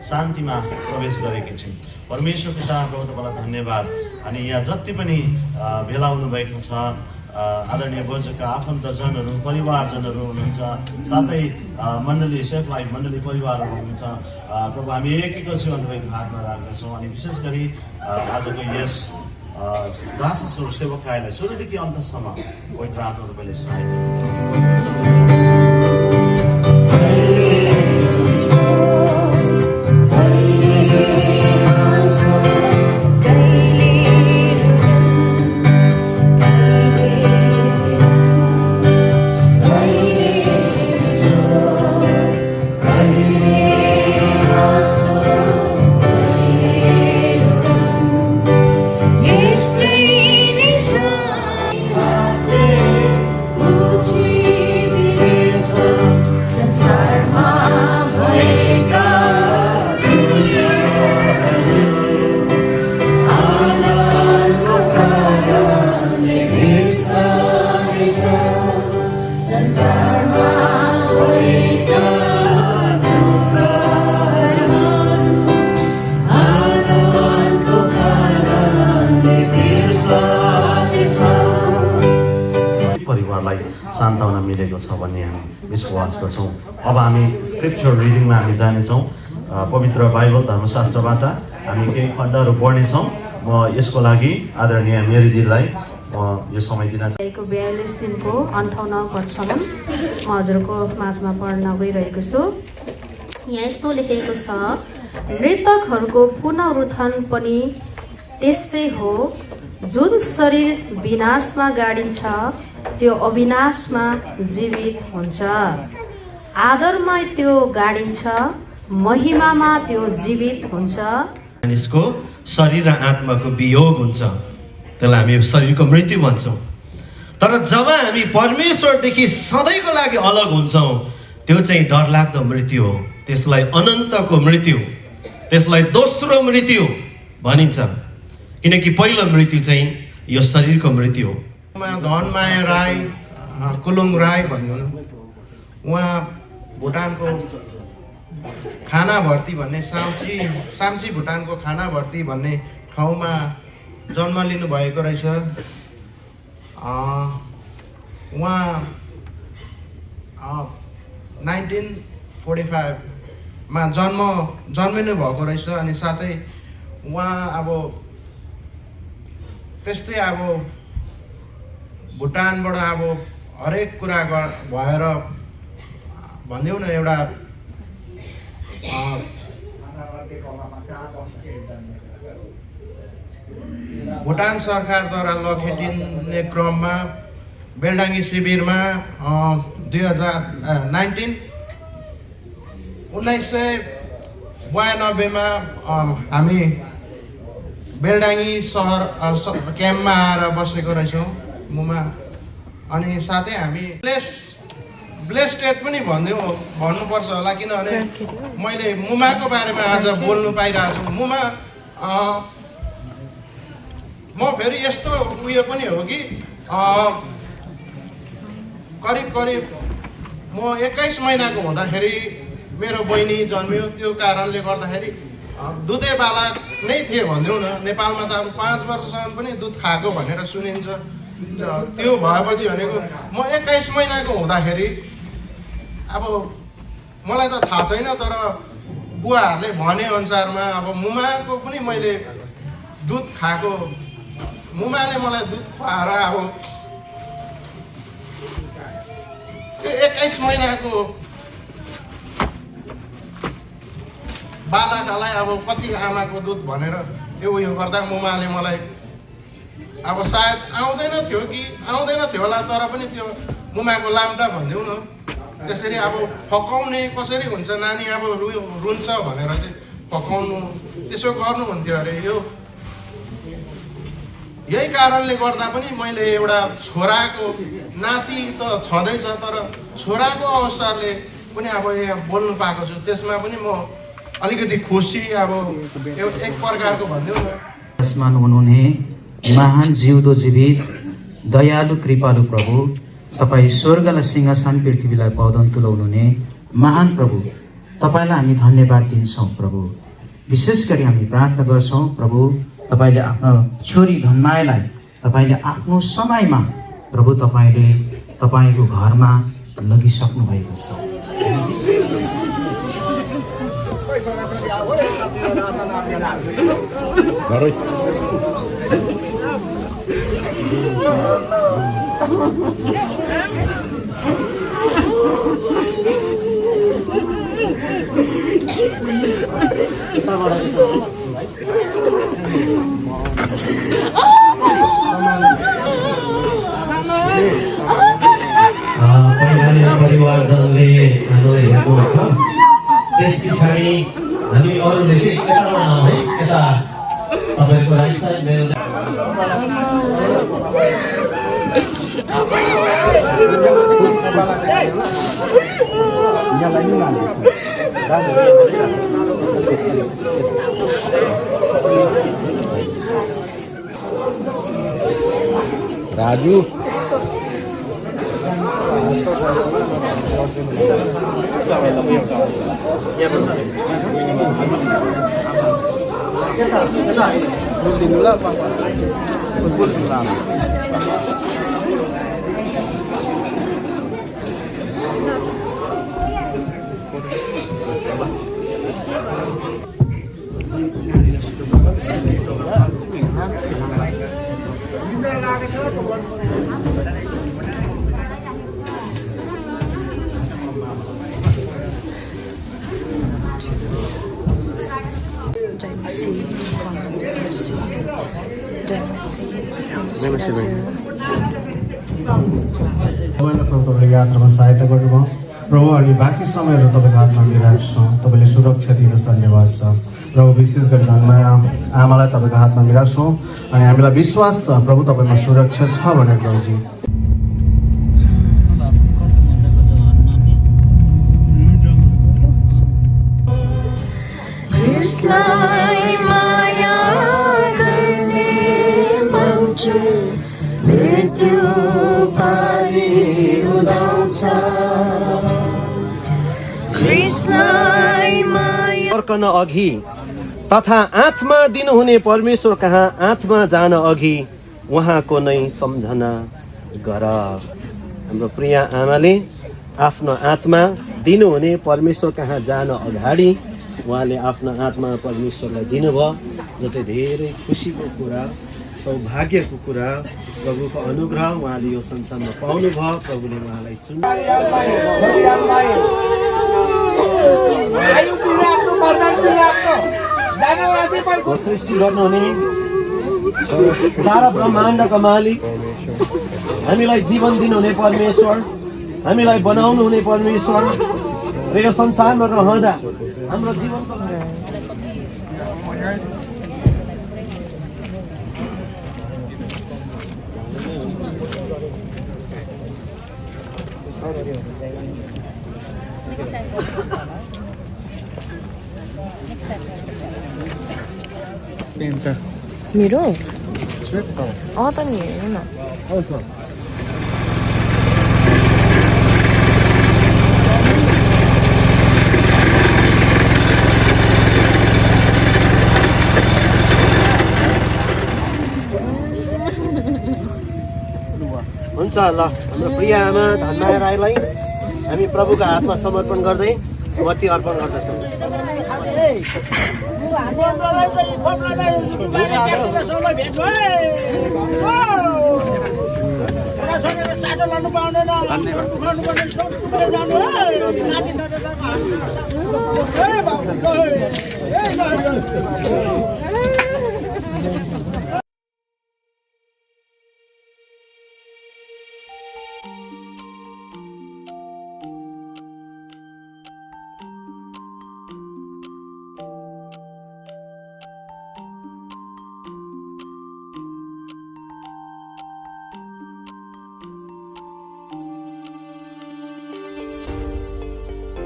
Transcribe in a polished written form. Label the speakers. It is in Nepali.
Speaker 1: शान्तिमा प्रवेश गरेकी छिन्। परमेश्वर पिता प्रभु तपाईँलाई धन्यवाद। अनि यहाँ जति पनि भेला हुनुभएको छ आदरणीय बोजूका आफन्तजनहरू परिवारजनहरू हुनुहुन्छ, साथै मण्डली सेफ लाइफ मण्डली परिवारहरू हुनुहुन्छ। प्रभु हामी एक एक जीवन तपाईँको हातमा राख्दछौँ अनि विशेष गरी आजको यस दासहरू सेवकाईलाई सुरुदेखि अन्तसम्म पवित्र आत्मा तपाईँले सहायता सान्त्वना मिलेको छ भन्ने हामी विश्वास गर्छौँ। अब हामी स्क्रिप्चर रिडिङमा हामी जानेछौँ। पवित्र बाइबल धर्मशास्त्रबाट हामी केही खण्डहरू पढ्नेछौँ। म यसको लागि आदरणीय मेरी दिदीलाई म यो समय दिन चाहन्छु।
Speaker 2: 42 दिनको 58 पदसम्म म हजुरको माझमा पढ्न गइरहेको छु। यहाँ यस्तो लेखेको छ, मृतकहरूको पुनरुत्थान पनि त्यस्तै हो। जुन शरीर विनाशमा गाडिन्छ त्यो अविनाशमा जीवित हुन्छ, आदरमा त्यो गाडिन्छ महिमामा त्यो जीवित हुन्छ।
Speaker 3: मानिसको शरीर र आत्माको वियोग हुन्छ, त्यसलाई हामी शरीरको मृत्यु भन्छौँ। तर जब हामी परमेश्वरदेखि सधैँको लागि अलग हुन्छौँ त्यो चाहिँ डरलाग्दो मृत्यु हो। त्यसलाई अनन्तको मृत्यु, त्यसलाई दोस्रो मृत्यु भनिन्छ। किनकि पहिलो मृत्यु चाहिँ यो शरीरको मृत्यु हो।
Speaker 4: धनमाया राई कुलुङ राई भन्नु, उहाँ भुटानको खाना भर्ती भन्ने साम्ची भुटानको खाना भर्ती भन्ने ठाउँमा जन्म लिनु भएको रहेछ। उहाँ 1945 मा जन्मिनु भएको रहेछ। अनि साथै उहाँ अब त्यस्तै अब भुटानबाट अब हरेक कुरा भएर भनिदेऊ न एउटा भुटान सरकारद्वारा लखेटिने क्रममा बेलडाङ्गी शिविरमा 1992 मा हामी बेलडाङ्गी सहर क्याम्पमा आएर बसेको रहेछौँ मुमा। अनि साथै हामी ब्लेस स्टेट पनि भन्नुपर्छ होला, किनभने मैले मुमाको बारेमा आज बोल्नु पाइरहेको छु। मुमा म फेरि यस्तो उयो पनि हो कि करिब म 21 महिनाको हुँदाखेरि मेरो बहिनी जन्मियो। त्यो कारणले गर्दाखेरि दुधे बालक नै थिए भनिदेऊ न। नेपालमा त अब 5 वर्षसम्म पनि दुध खाएको भनेर सुनिन्छ। त्यो भएपछि भनेको म 21 महिनाको हुँदाखेरि अब मलाई त थाहा छैन, तर बुवाहरूले भने अनुसारमा अब मुमाको पनि मैले दुध खाएको, मुमाले मलाई दुध खुवाएर अब त्यो 21 महिनाको बालकलाई अब कति आमाको दुध भनेर त्यो उयो गर्दा मुमाले मलाई अब सायद आउँदैन थियो होला, तर पनि त्यो मुमाको लाम्टा भनिदेऊ न। त्यसरी अब फकाउने कसरी हुन्छ, नानी अब रुन्छ भनेर चाहिँ फकाउनु त्यसो गर्नुहुन्थ्यो अरे। यही कारणले गर्दा पनि मैले एउटा छोराको नाति त छँदैछ, तर छोराको अवसरले पनि अब यहाँ बोल्नु पाएको छु। त्यसमा पनि म अलिकति खुसी अब एक प्रकारको भनिदेऊ न।
Speaker 5: आसमान हुनुहुने महान जिउँदो जीवित दयालु कृपालु प्रभु, तपाईँ स्वर्ग र सिंहासन पृथ्वीलाई पौदन तुलाउनुहुने महान प्रभु, तपाईँलाई हामी धन्यवाद दिन्छौँ प्रभु। विशेष गरी हामी प्रार्थना गर्छौँ प्रभु, तपाईँले आफ्नो छोरी धन्मायालाई तपाईँले आफ्नो समयमा प्रभु तपाईँले तपाईँको घरमा लगिसक्नु भएको छ।
Speaker 3: परिवारजनले हामीलाई हेर्नुहुन्छ, त्यस पछाडि हामी अरूले चाहिँ यताबाट आउँ है, यता तपाईँको राइट साइड मेरो
Speaker 4: राजू
Speaker 6: तपाईँलाई प्रभु तपाईँले यात्रामा सहायता गर्नुभयो प्रभु, अनि बाँकी समयहरू तपाईँको हातमा लिइरहेको छौँ। तपाईँले सुरक्षा दिनुहोस्, धन्यवाद छ प्रभु। विशेष गरी धन्यवाद आमालाई तपाईँको हातमा लिइरहेछौँ अनि हामीलाई विश्वास छ प्रभु तपाईँमा सुरक्षा छ भनेर प्रभुजी।
Speaker 3: फर्कन अघि तथा आत्मा दिनुहुने परमेश्वर कहाँ आत्मा जान अघि उहाँको नै सम्झना गर। हाम्रो प्रिय आमाले आफ्नो आत्मा दिनुहुने परमेश्वर कहाँ जान अगाडि उहाँले आफ्नो आत्मा परमेश्वरलाई दिनुभयो, जो चाहिँ धेरै खुसीको कुरा, सौभाग्यको कुरा, प्रभुको अनुग्रह उहाँले यो संसारमा पाउनुभयो। प्रभुले उहाँलाई सृष्टि गर्नुहुने सारा ब्रह्माण्डका मालिक, हामीलाई जीवन दिनुहुने परमेश्वर, हामीलाई बनाउनु हुने परमेश्वर र यो संसारमा रहँदा हाम्रो जीवनको
Speaker 7: मेरो त नि हेर्नु न।
Speaker 3: हुन्छ ल, हाम्रो प्रिय आमा धनमाया राईलाई हामी प्रभुको हातमा समर्पण गर्दै बत्ती अर्पण गर्दछौँ।